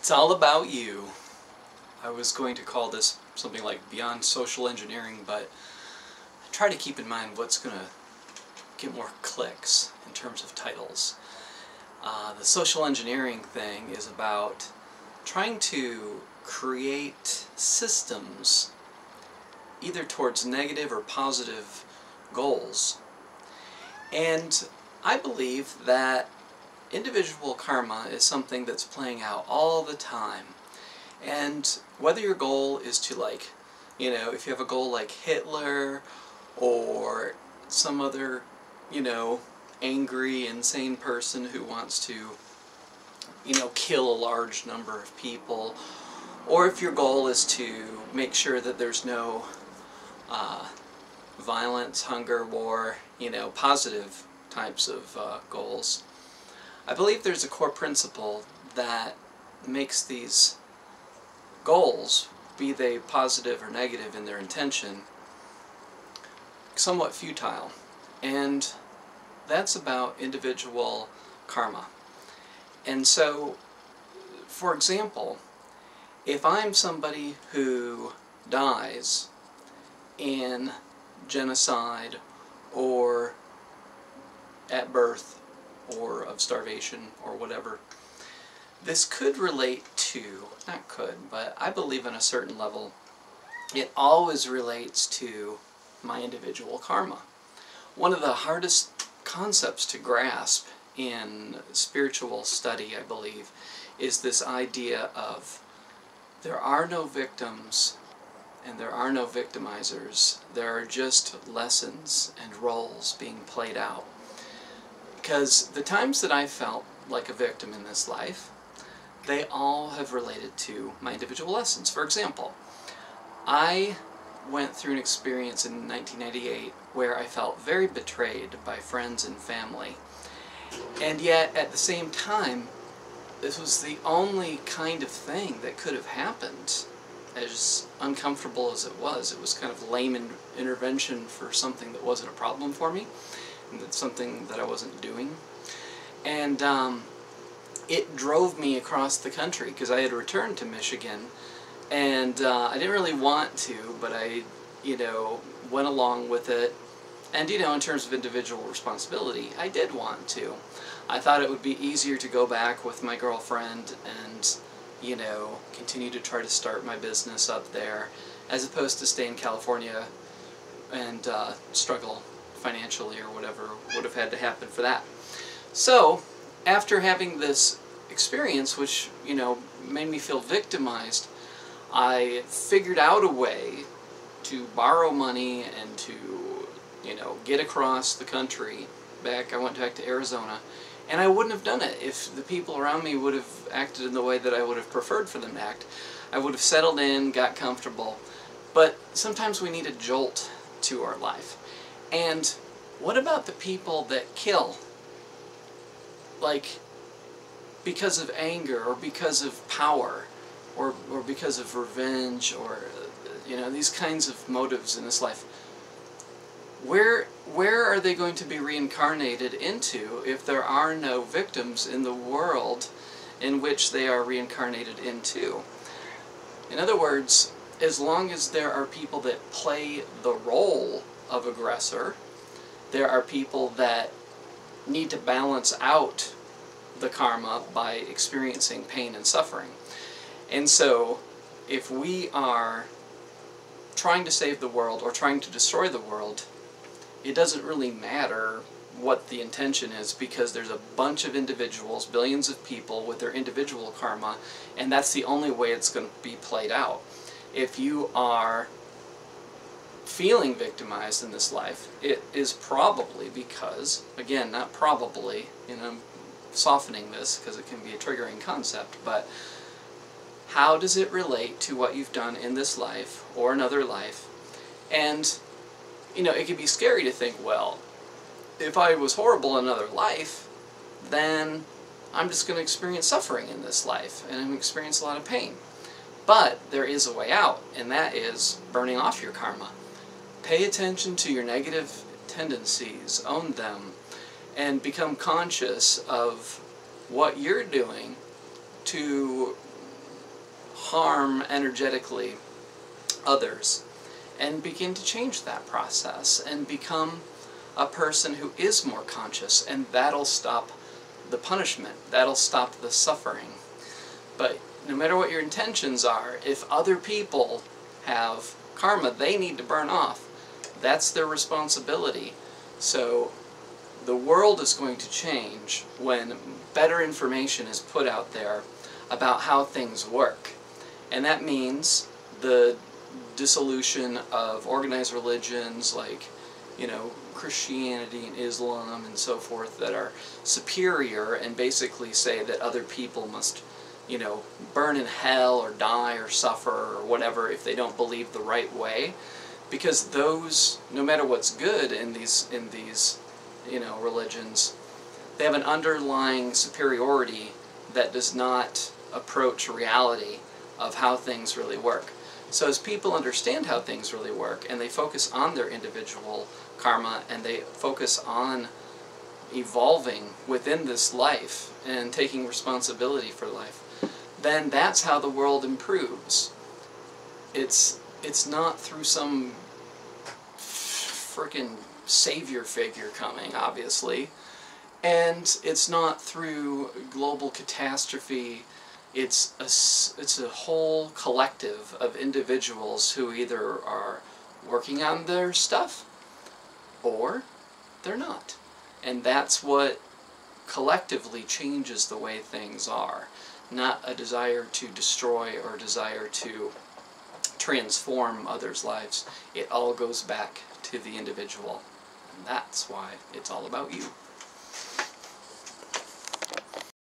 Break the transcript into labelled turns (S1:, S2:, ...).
S1: It's all about you. I was going to call this something like Beyond Social Engineering, but I try to keep in mind what's going to get more clicks in terms of titles. The social engineering thing is about trying to create systems either towards negative or positive goals. And I believe that individual karma is something that's playing out all the time. And whether your goal is to, like, if you have a goal like Hitler or some other, angry, insane person who wants to, kill a large number of people, or if your goal is to make sure that there's no violence, hunger, war, positive types of goals. I believe there's a core principle that makes these goals, be they positive or negative in their intention, somewhat futile. And that's about individual karma. And so, for example, if I'm somebody who dies in genocide or at birth or of starvation or whatever, this could relate to, not could, but I believe on a certain level, it always relates to my individual karma. One of the hardest concepts to grasp in spiritual study, I believe, is this idea of there are no victims and there are no victimizers. There are just lessons and roles being played out. Because the times that I felt like a victim in this life, they all have related to my individual lessons. For example, I went through an experience in 1998 where I felt very betrayed by friends and family. And yet, at the same time, this was the only kind of thing that could have happened. As uncomfortable as it was kind of lame intervention for something that wasn't a problem for me, and that's something that I wasn't doing. And it drove me across the country, because I had returned to Michigan, and I didn't really want to, but I, went along with it. And, in terms of individual responsibility, I did want to. I thought it would be easier to go back with my girlfriend and, continue to try to start my business up there, as opposed to stay in California and struggle financially or whatever would have had to happen for that. So, after having this experience, which, made me feel victimized, I figured out a way to borrow money and to, get across the country. I went back to Arizona, and I wouldn't have done it if the people around me would have acted in the way that I would have preferred for them to act. I would have settled in, got comfortable. But sometimes we need a jolt to our life. And what about the people that kill? Like, because of anger, or because of power, or because of revenge, or, these kinds of motives in this life. Where are they going to be reincarnated into if there are no victims in the world in which they are reincarnated into? In other words, as long as there are people that play the role of aggressor, there are people that need to balance out the karma by experiencing pain and suffering. And so, if we are trying to save the world or trying to destroy the world, it doesn't really matter what the intention is, because there's a bunch of individuals, billions of people with their individual karma, and that's the only way it's going to be played out. If you are feeling victimized in this life, it is probably because, again, not probably, I'm softening this because it can be a triggering concept, but how does it relate to what you've done in this life or another life? And it can be scary to think, well, if I was horrible in another life, then I'm just going to experience suffering in this life, and I'm going to experience a lot of pain. But there is a way out, and that is burning off your karma. Pay attention to your negative tendencies, own them, and become conscious of what you're doing to harm energetically others, and begin to change that process and become a person who is more conscious, and that'll stop the punishment, that'll stop the suffering. But no matter what your intentions are, if other people have karma they need to burn off, that's their responsibility. So the world is going to change when better information is put out there about how things work. And that means the dissolution of organized religions like, you know, Christianity and Islam and so forth that are superior and basically say that other people must, you know, burn in hell or die or suffer or whatever if they don't believe the right way. Because those, no matter what's good in these you know, religions, they have an underlying superiority that does not approach reality of how things really work. So as people understand how things really work, and they focus on their individual karma, and they focus on evolving within this life and taking responsibility for life, then that's how the world improves. It's not through some frickin' savior figure coming, obviously, and it's not through global catastrophe. It's a whole collective of individuals who either are working on their stuff or they're not. And that's what collectively changes the way things are. Not a desire to destroy or desire to transform others' lives. It all goes back to the individual. And that's why it's all about you.